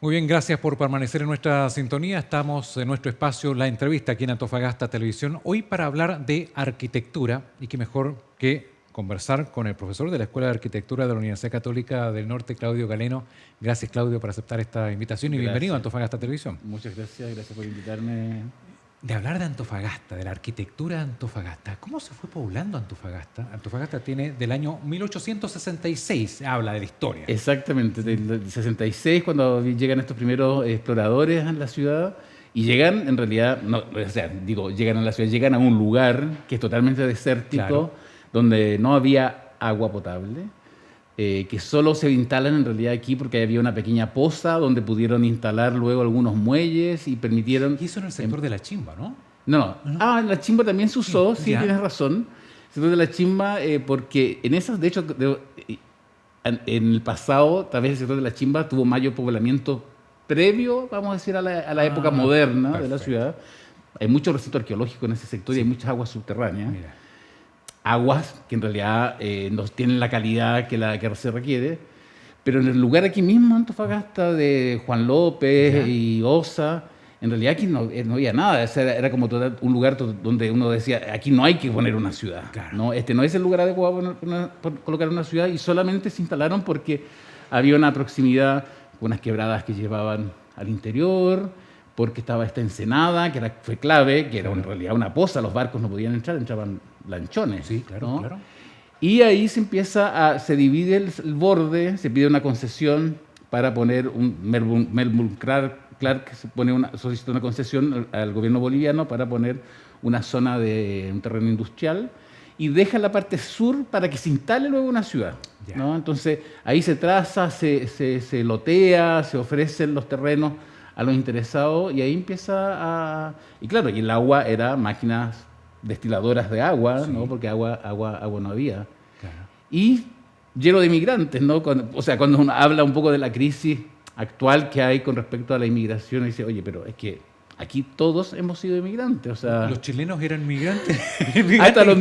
Muy bien, gracias por permanecer en nuestra sintonía. Estamos en nuestro espacio La Entrevista aquí en Antofagasta Televisión. Hoy para hablar de arquitectura y qué mejor que conversar con el profesor de la Escuela de Arquitectura de la Universidad Católica del Norte, Claudio Galeno. Gracias, Claudio, por aceptar esta invitación y bienvenido a Gracias. Antofagasta Televisión. Muchas gracias por invitarme. De hablar de Antofagasta, de la arquitectura de Antofagasta. ¿Cómo se fue poblando Antofagasta? Antofagasta tiene del año 1866, habla de la historia. Exactamente, del 66, cuando llegan estos primeros exploradores a la ciudad, y llegan, en realidad, no, o sea, digo, llegan a la ciudad, llegan a un lugar que es totalmente desértico, Claro. donde no había agua potable, que solo se instalan en realidad aquí porque había una pequeña poza donde pudieron instalar luego algunos muelles y permitieron... Y eso en el sector de la Chimba, ¿no? No, no. Ah, la chimba también se usó, sí, Ya. tienes razón. Se usó de la chimba porque en esas, de hecho, en el pasado, tal vez el sector de la chimba tuvo mayor poblamiento previo, vamos a decir, a la época moderna de la perfecto. ciudad. Hay mucho recinto arqueológico en ese sector y hay muchas aguas subterráneas. Mira. Aguas que en realidad no tienen la calidad que se requiere. Pero en el lugar aquí mismo, Antofagasta, de Juan López Ya. y Osa, en realidad aquí no había nada. O sea, era como un lugar donde uno decía, aquí no hay que poner una ciudad. Claro. ¿No? Este no es el lugar adecuado para colocar una ciudad, y solamente se instalaron porque había una proximidad con unas quebradas que llevaban al interior, porque estaba esta ensenada, fue clave, que era en realidad una poza, los barcos no podían entrar, entraban lanchones. Sí, claro, ¿no? claro. Y ahí se divide el borde, se pide una concesión para poner Melbourne Clark solicitó una concesión al gobierno boliviano para poner una zona de un terreno industrial y deja la parte sur para que se instale luego una ciudad. Ya. ¿No? Entonces ahí se traza, se lotea, se ofrecen los terrenos a los interesados y ahí empieza a... Y claro, y el agua era máquinas destiladoras de agua, Sí. ¿no? Porque agua no había. Claro. Y lleno de inmigrantes, ¿no? O sea, cuando uno habla un poco de la crisis actual que hay con respecto a la inmigración, dice, oye, pero es que aquí todos hemos sido inmigrantes, o sea... Los chilenos eran migrantes. Yo llegué hasta los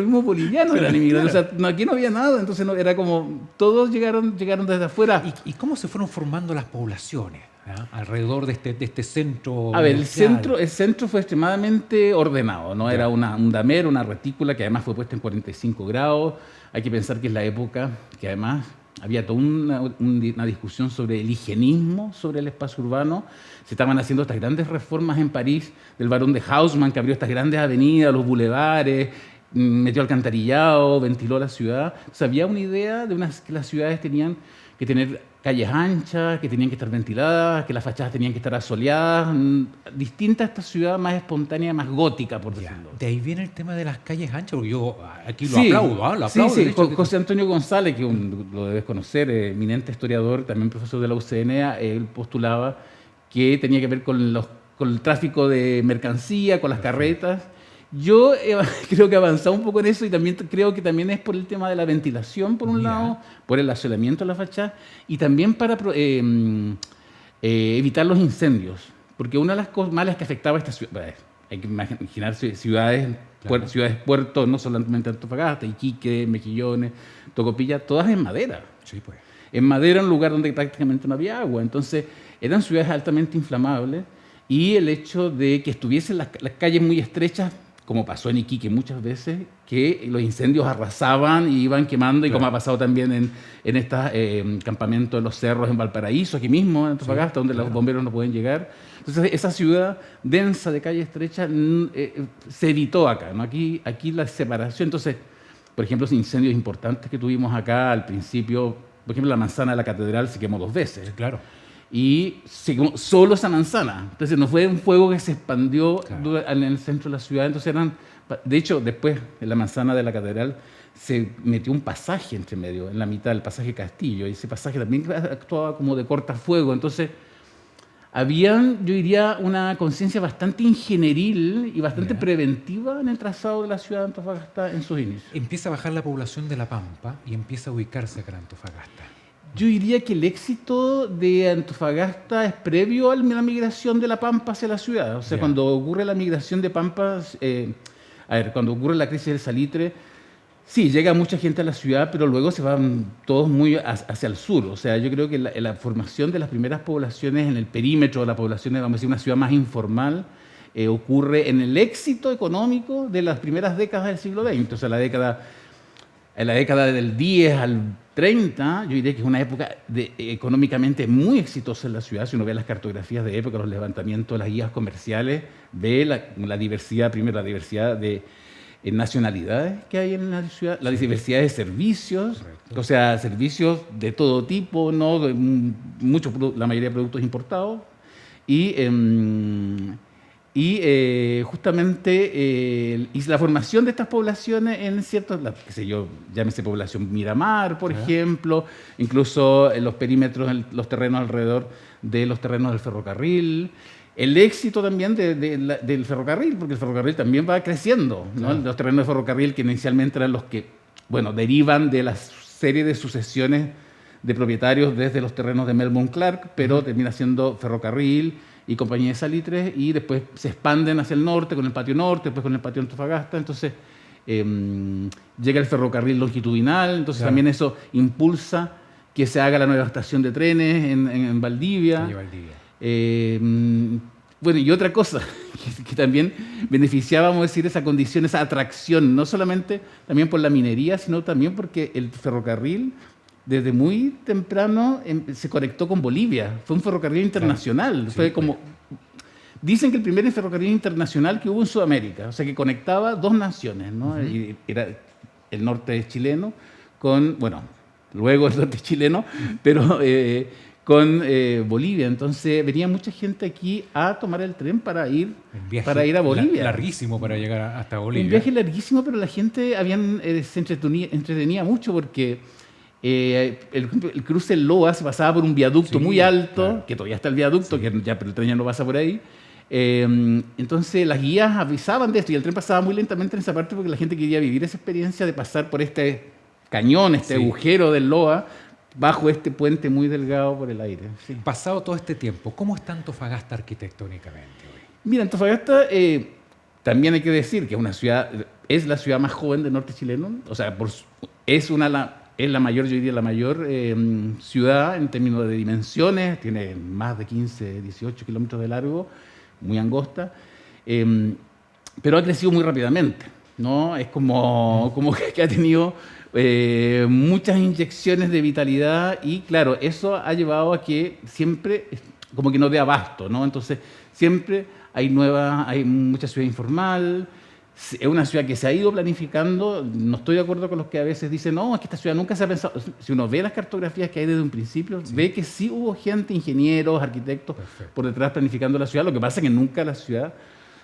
mismos bolivianos eran inmigrantes, o sea, aquí no había nada, entonces era como, todos llegaron desde afuera. ¿Y cómo se fueron formando las poblaciones alrededor de este centro? A ver, industrial? el centro fue extremadamente ordenado, ¿no? Ya. Era un damero, una retícula que además fue puesta en 45 grados. Hay que pensar que es la época que además había toda una discusión sobre el higienismo, sobre el espacio urbano. Se estaban haciendo estas grandes reformas en París del barón de Haussmann, que abrió estas grandes avenidas, los bulevares, metió alcantarillado, ventiló la ciudad. O sea, había una idea de que las ciudades tenían que tener calles anchas, que tenían que estar ventiladas, que las fachadas tenían que estar asoleadas, distinta a esta ciudad más espontánea, más gótica, por Ya. decirlo. De ahí viene el tema de las calles anchas, porque yo aquí lo Sí, aplaudo, lo aplaudo. sí, el hecho de que- José Antonio González, que lo debes conocer, eminente historiador, también profesor de la UCN, él postulaba que tenía que ver con el tráfico de mercancía, con las carretas. Yo creo que he avanzado un poco en eso y también creo que también es por el tema de la ventilación, por un Ya. lado, por el asolamiento de la fachada y también para evitar los incendios. Porque una de las cosas malas que afectaba a esta ciudad, hay que imaginarse ciudades, Claro. ciudades puertos, no solamente Antofagasta, Iquique, Mejillones, Tocopilla, todas en madera. Sí, pues. En madera, un lugar donde prácticamente no había agua. Entonces, eran ciudades altamente inflamables y el hecho de que estuviesen las calles muy estrechas, como pasó en Iquique muchas veces, que los incendios arrasaban y iban quemando, y Claro. como ha pasado también en estos campamentos de los cerros en Valparaíso, aquí mismo en Antofagasta, Sí, donde claro. los bomberos no pueden llegar. Entonces, esa ciudad densa de calle estrecha se evitó acá, ¿no? Aquí la separación. Entonces, por ejemplo, los incendios importantes que tuvimos acá al principio, por ejemplo, la manzana de la catedral se quemó 2 veces. Sí, claro. Y se quemó solo esa manzana. Entonces no fue un fuego que se expandió Claro. en el centro de la ciudad. Entonces de hecho, después en la manzana de la catedral se metió un pasaje entre medio, en la mitad del pasaje Castillo. Y ese pasaje también actuaba como de cortafuego. Entonces había, yo diría, una conciencia bastante ingenieril y bastante Ya. preventiva en el trazado de la ciudad de Antofagasta en sus inicios. Empieza a bajar la población de La Pampa y empieza a ubicarse acá en Antofagasta. Yo diría que el éxito de Antofagasta es previo a la migración de la Pampa hacia la ciudad. O sea, Ya. cuando ocurre la migración de Pampas, cuando ocurre la crisis del salitre, Sí, llega mucha gente a la ciudad, pero luego se van todos muy hacia el sur. O sea, yo creo que la formación de las primeras poblaciones en el perímetro de la población, vamos a decir, una ciudad más informal, ocurre en el éxito económico de las primeras décadas del siglo XX. O sea, en la década del 10 al 30, yo diría que es una época económicamente muy exitosa en la ciudad. Si uno ve las cartografías de época, los levantamientos, las guías comerciales, ve la diversidad, primero la diversidad de nacionalidades que hay en la ciudad, la diversidad de servicios, correcto, o sea, servicios de todo tipo, ¿no? La mayoría de productos importados, y, justamente y la formación de estas poblaciones en ciertos, qué sé yo, llámese población Miramar, por ejemplo, incluso en los perímetros, los terrenos alrededor de los terrenos del ferrocarril. El éxito también del ferrocarril, porque el ferrocarril también va creciendo, ¿no? Claro. Los terrenos de ferrocarril que inicialmente eran los que, bueno, derivan de la serie de sucesiones de propietarios desde los terrenos de Melbourne Clark, pero termina siendo ferrocarril y compañía de salitres, y después se expanden hacia el norte con el patio norte, después con el patio Antofagasta. Entonces llega el ferrocarril longitudinal, entonces claro, también eso impulsa que se haga la nueva estación de trenes en Valdivia. Sí, Valdivia. Bueno, y otra cosa que también beneficiaba, vamos a decir, esa condición, esa atracción, no solamente también por la minería, sino también porque el ferrocarril desde muy temprano se conectó con Bolivia. Fue un ferrocarril internacional. Claro, fue como, dicen que el primer ferrocarril internacional que hubo en Sudamérica, o sea, que conectaba dos naciones, ¿no? Y era el norte chileno con, bueno, luego el norte chileno, pero con Bolivia. Entonces venía mucha gente aquí a tomar el tren para ir a Bolivia. Larguísimo para llegar hasta Bolivia. Un viaje larguísimo, pero la gente se entretenía mucho porque el cruce del Loa se pasaba por un viaducto muy alto, claro, que todavía está el viaducto, que ya, pero el tren ya no pasa por ahí. Entonces las guías avisaban de esto y el tren pasaba muy lentamente en esa parte porque la gente quería vivir esa experiencia de pasar por este cañón, este agujero del Loa, bajo este puente muy delgado por el aire. Sí. Pasado todo este tiempo, ¿cómo está Antofagasta arquitectónicamente hoy? Mira, Antofagasta también hay que decir que es la ciudad más joven del norte chileno, o sea, es la mayor, yo diría, la mayor ciudad en términos de dimensiones, tiene más de 15, 18 kilómetros de largo, muy angosta, pero ha crecido muy rápidamente, ¿no? Es como que ha tenido muchas inyecciones de vitalidad y, claro, eso ha llevado a que siempre como que no dé abasto, ¿no? Entonces, siempre hay mucha ciudad informal. Es una ciudad que se ha ido planificando. No estoy de acuerdo con los que a veces dicen, no, es que esta ciudad nunca se ha pensado. Si uno ve las cartografías que hay desde un principio, ve que sí hubo gente, ingenieros, arquitectos, por detrás planificando la ciudad. Lo que pasa es que nunca la ciudad,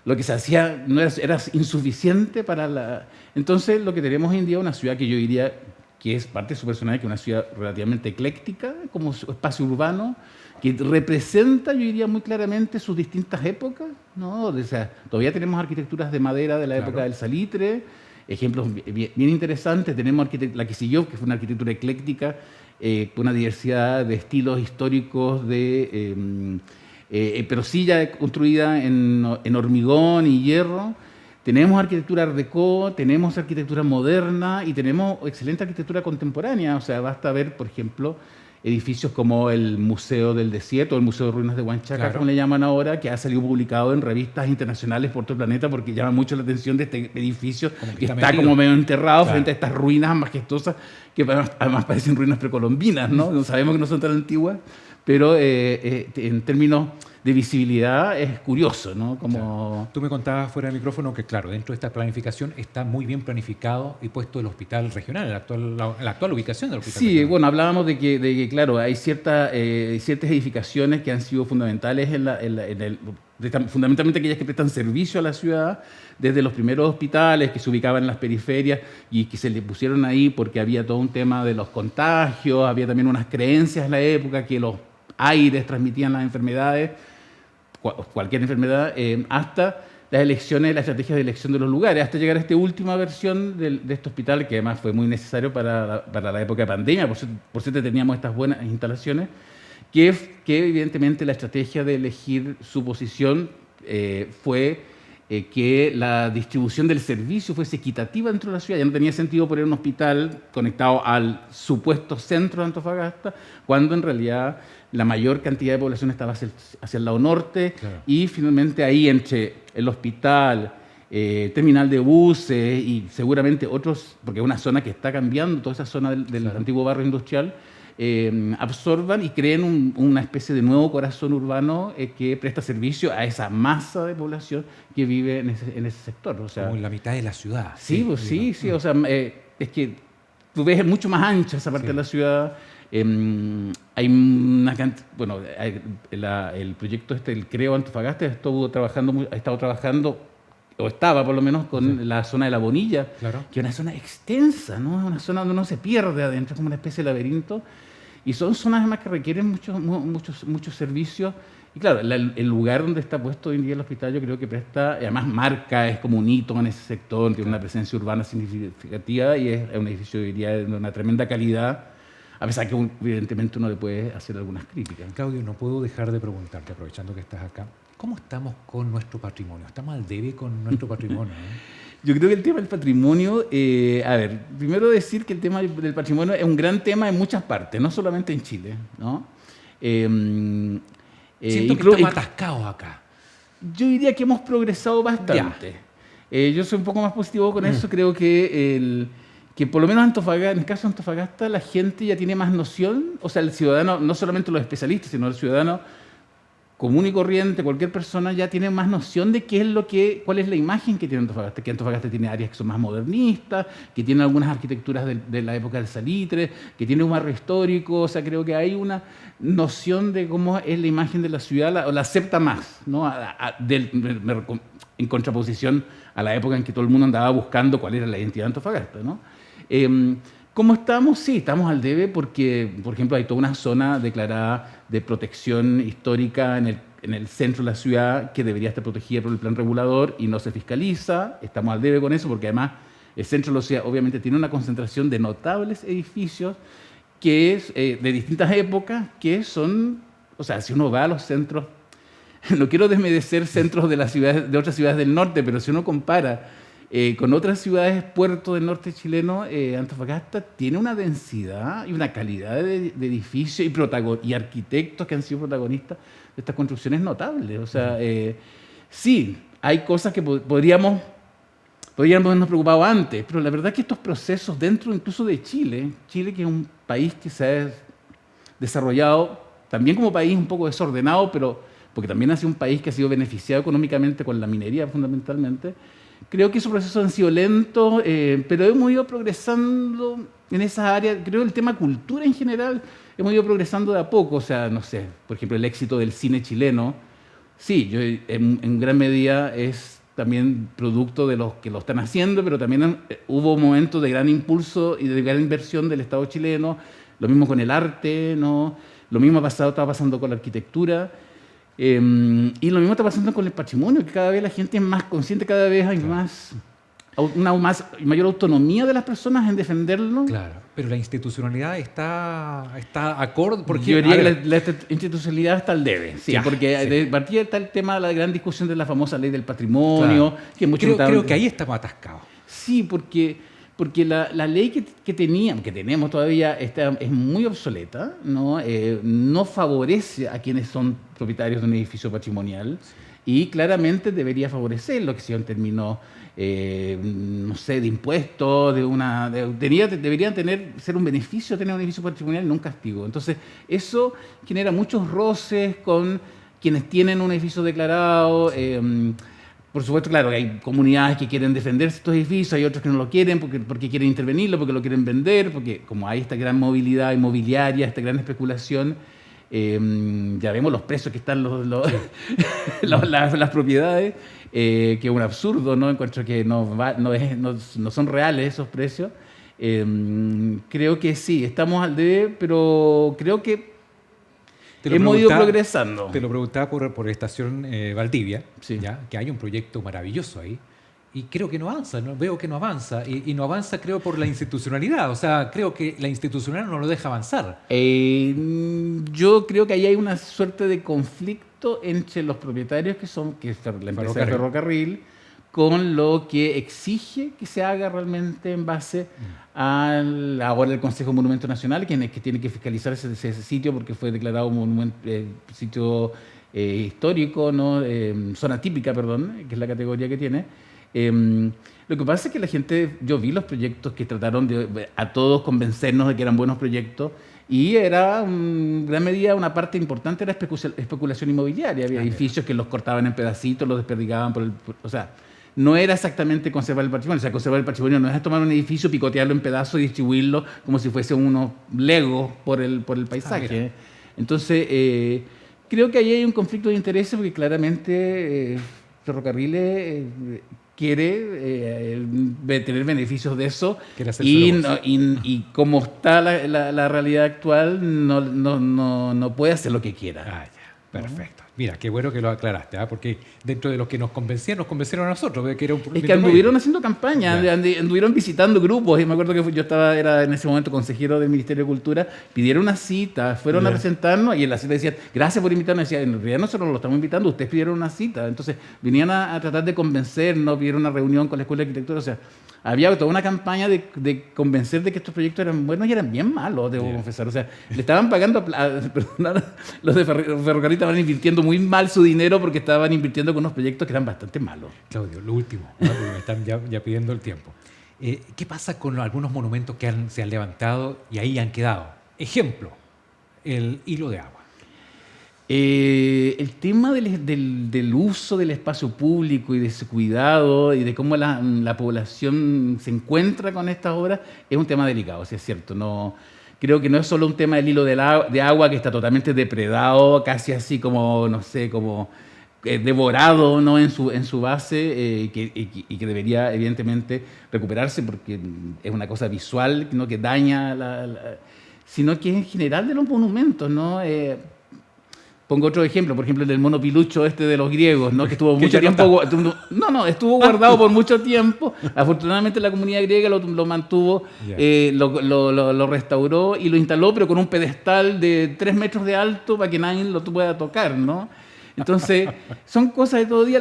lo que se hacía era insuficiente para la... Entonces, lo que tenemos hoy en día es una ciudad que yo diría que es parte de su personalidad, que es una ciudad relativamente ecléctica, como espacio urbano, que representa, yo diría, muy claramente sus distintas épocas, ¿no? O sea, todavía tenemos arquitecturas de madera de la época del salitre, ejemplos bien interesantes. Tenemos la que siguió, que fue una arquitectura ecléctica, con una diversidad de estilos históricos, pero sí ya construida en hormigón y hierro. Tenemos arquitectura Art Deco, tenemos arquitectura moderna y tenemos excelente arquitectura contemporánea. O sea, basta ver, por ejemplo, edificios como el Museo del Desierto, el Museo de Ruinas de Huanchaca, como le llaman ahora, que ha salido publicado en revistas internacionales por todo el planeta porque llama mucho la atención de este edificio que está como medio enterrado frente a estas ruinas majestuosas que además parecen ruinas precolombinas, ¿no? No sabemos que no son tan antiguas, pero en términos de visibilidad es curioso, ¿no? Como... Tú me contabas fuera del micrófono que, claro, dentro de esta planificación está muy bien planificado y puesto el hospital regional, la actual ubicación del hospital regional. Bueno, hablábamos de que claro, hay ciertas edificaciones que han sido fundamentales fundamentalmente aquellas que prestan servicio a la ciudad, desde los primeros hospitales que se ubicaban en las periferias y que se le pusieron ahí porque había todo un tema de los contagios, había también unas creencias en la época que los aires transmitían las enfermedades, cualquier enfermedad, hasta las elecciones, las estrategias de elección de los lugares, hasta llegar a esta última versión de este hospital, que además fue muy necesario para la época de pandemia, por suerte teníamos estas buenas instalaciones, que evidentemente la estrategia de elegir su posición fue que la distribución del servicio fuese equitativa dentro de la ciudad. Ya no tenía sentido poner un hospital conectado al supuesto centro de Antofagasta, cuando en realidad la mayor cantidad de población estaba hacia el lado norte, Claro. y finalmente ahí entre el hospital, terminal de buses y seguramente otros, porque es una zona que está cambiando, toda esa zona del Claro. antiguo barrio industrial, absorban y creen una especie de nuevo corazón urbano que presta servicio a esa masa de población que vive en ese sector. O sea, Como en la mitad de la ciudad. sí, pues sí, digo. sí. O sea, es que tú ves mucho más ancha esa parte Sí. de la ciudad. Hay una cantidad, bueno, el proyecto el Creo Antofagasta, ha estado trabajando, o estaba por lo menos, con Sí. la zona de La Bonilla, Claro. que es una zona extensa, ¿no? Es una zona donde uno se pierde adentro, es como una especie de laberinto. Y son zonas además que requieren muchos servicios. Y claro, el lugar donde está puesto hoy en día el hospital, yo creo que presta, además marca, es como un hito en ese sector, tiene una presencia urbana significativa y es un edificio, diría, de una tremenda calidad, a pesar que evidentemente uno le puede hacer algunas críticas. Claudio, no puedo dejar de preguntarte, aprovechando que estás acá, ¿cómo estamos con nuestro patrimonio? ¿Estamos al debe con nuestro patrimonio? Yo creo que el tema del patrimonio, a ver, primero decir que el tema del patrimonio es un gran tema en muchas partes, no solamente en Chile, ¿no? Siento que estamos atascados acá. Yo diría que hemos progresado bastante. Yo soy un poco más positivo con eso. Creo que por lo menos en el caso de Antofagasta, la gente ya tiene más noción, o sea, el ciudadano, no solamente los especialistas, sino el ciudadano común y corriente, cualquier persona ya tiene más noción de cuál es la imagen que tiene Antofagasta, que Antofagasta tiene áreas que son más modernistas, que tiene algunas arquitecturas de la época del Salitre, que tiene un barrio histórico. O sea, creo que hay una noción de cómo es la imagen de la ciudad, la acepta más, ¿no? En contraposición a la época en que todo el mundo andaba buscando cuál era la identidad de Antofagasta, ¿no? ¿Cómo estamos? Sí, estamos al debe porque, por ejemplo, hay toda una zona declarada de protección histórica en el centro de la ciudad que debería estar protegida por el plan regulador y no se fiscaliza. Estamos al debe con eso porque además el centro de la ciudad obviamente tiene una concentración de notables edificios que es de distintas épocas, que son, o sea, si uno va a los centros, no quiero desmerecer centros de otras ciudades del norte, pero si uno compara con otras ciudades, puertos del norte chileno, Antofagasta tiene una densidad y una calidad de edificios y arquitectos que han sido protagonistas de estas construcciones notables. O sea, sí, hay cosas que podríamos habernos preocupado antes, pero la verdad es que estos procesos dentro incluso de Chile que es un país que se ha desarrollado también como país un poco desordenado, pero porque también ha sido un país que ha sido beneficiado económicamente con la minería fundamentalmente. Creo que esos procesos han sido lentos, pero hemos ido progresando en esas áreas. Creo que el tema cultura en general hemos ido progresando de a poco. O sea, no sé, por ejemplo, el éxito del cine chileno, sí, en gran medida es también producto de los que lo están haciendo, pero también hubo momentos de gran impulso y de gran inversión del Estado chileno. Lo mismo con el arte, ¿no? Lo mismo estaba pasando con la arquitectura. Y lo mismo está pasando con el patrimonio, que cada vez la gente es más consciente, cada vez hay mayor autonomía de las personas en defenderlo. Claro, pero la institucionalidad está acorde. Porque, yo diría que la institucionalidad está al debe, sí, Ya, porque sí. de partida está el tema de la gran discusión de la famosa ley del patrimonio, Claro. que mucho Creo que ahí estamos atascados. Sí, porque la ley que tenemos todavía es muy obsoleta, ¿no? No favorece a quienes son propietarios de un edificio patrimonial y claramente debería favorecer lo que sea en términos, no sé, de impuestos, deberían ser un beneficio tener un edificio patrimonial y no un castigo. Entonces, eso genera muchos roces con quienes tienen un edificio declarado. Por supuesto, claro, hay comunidades que quieren defender estos edificios, hay otros que no lo quieren porque quieren intervenirlo, porque lo quieren vender, porque como hay esta gran movilidad inmobiliaria, esta gran especulación, ya vemos los precios que están las propiedades, que es un absurdo, ¿no? Encuentro que no son reales esos precios. Creo que sí, estamos al debe, pero creo que hemos ido progresando. Te lo preguntaba por Estación Valdivia, Sí. ¿ya? Que hay un proyecto maravilloso ahí. Y creo que no avanza, ¿no? Veo que no avanza. Y no avanza, creo, por la institucionalidad. O sea, creo que la institucionalidad no lo deja avanzar. Yo creo que ahí hay una suerte de conflicto entre los propietarios, que es la empresa de ferrocarril, con lo que exige que se haga realmente en base ahora el Consejo de Monumentos Nacionales, que tiene que fiscalizar ese sitio porque fue declarado monumento, sitio histórico, ¿no? Zona típica, perdón, que es la categoría que tiene. Lo que pasa es que la gente, yo vi los proyectos que trataron de a todos convencernos de que eran buenos proyectos y era en gran medida una parte importante era especulación inmobiliaria. Había edificios que los cortaban en pedacitos, los desperdigaban o sea, no era exactamente conservar el patrimonio. O sea, conservar el patrimonio no es tomar un edificio, picotearlo en pedazos y distribuirlo como si fuese unos legos por el paisaje. Entonces, creo que ahí hay un conflicto de intereses porque claramente Ferrocarriles quiere tener beneficios de eso y como está la realidad actual no puede hacer lo que quiera. Ah, ya. Perfecto. Mira, qué bueno que lo aclaraste, porque dentro de los que nos convencieron a nosotros, que era un Es que anduvieron haciendo campaña, anduvieron visitando grupos, y me acuerdo que era en ese momento consejero del Ministerio de Cultura, pidieron una cita, fueron a presentarnos, y en la cita decían, gracias por invitarnos, decían, en realidad nosotros lo estamos invitando, ustedes pidieron una cita, entonces venían a tratar de convencernos, pidieron una reunión con la Escuela de Arquitectura, o sea, había toda una campaña de convencer de que estos proyectos eran buenos y eran bien malos, debo confesar. O sea, le estaban pagando, los de Ferrocarril estaban invirtiendo muy mal su dinero porque estaban invirtiendo con unos proyectos que eran bastante malos. Claudio, lo último, ¿no? Porque me están ya pidiendo el tiempo. ¿Qué pasa con algunos monumentos que se han levantado y ahí han quedado? Ejemplo, el hilo de agua. El tema del uso del espacio público y de su cuidado y de cómo la población se encuentra con estas obras es un tema delicado, si es cierto. No, creo que no es solo un tema del hilo de agua que está totalmente depredado, casi así como, no sé, como devorado, ¿no? en su base y que debería evidentemente recuperarse porque es una cosa visual, ¿no? Que daña sino que en general de los monumentos, ¿no? Pongo otro ejemplo, por ejemplo, el del mono pilucho de los griegos, ¿no? Que estuvo mucho tiempo... estuvo guardado por mucho tiempo. Afortunadamente la comunidad griega lo mantuvo, lo restauró y lo instaló, pero con un pedestal de 3 metros de alto para que nadie lo pueda tocar, ¿no? Entonces, son cosas de todo día.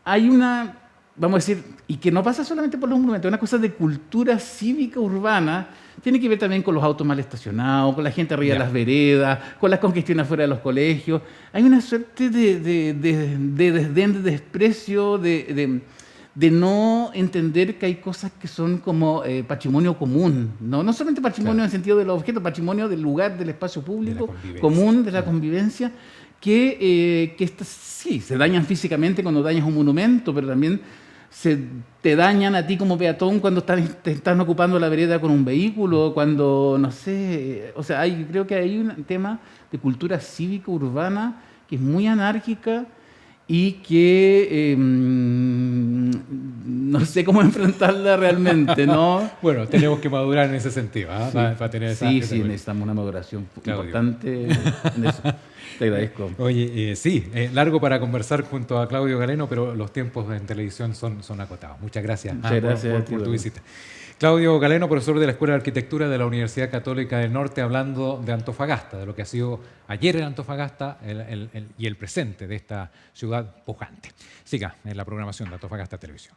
Hay una, vamos a decir, y que no pasa solamente por los monumentos, una cosa de cultura cívica urbana. Tiene que ver también con los autos mal estacionados, con la gente arriba de las veredas, con las congestiones afuera de los colegios. Hay una suerte de desdén, de desprecio, de no entender que hay cosas que son como patrimonio común. No solamente patrimonio en el sentido de los objetos, patrimonio del lugar, del espacio público común, de la convivencia, que sí, se dañan físicamente cuando dañas un monumento, pero también te dañan a ti como peatón cuando te están ocupando la vereda con un vehículo, cuando, no sé, o sea, creo que hay un tema de cultura cívica urbana que es muy anárquica y que no sé cómo enfrentarla realmente, ¿no? Bueno, tenemos que madurar en ese sentido, sí, para tener esa... Sí, necesitamos una maduración importante en eso. Te agradezco. Oye, largo para conversar junto a Claudio Galeno, pero los tiempos en televisión son acotados. Muchas gracias, por tu visita. Claudio Galeno, profesor de la Escuela de Arquitectura de la Universidad Católica del Norte, hablando de Antofagasta, de lo que ha sido ayer en Antofagasta y el presente de esta ciudad pujante. Siga en la programación de Antofagasta Televisión.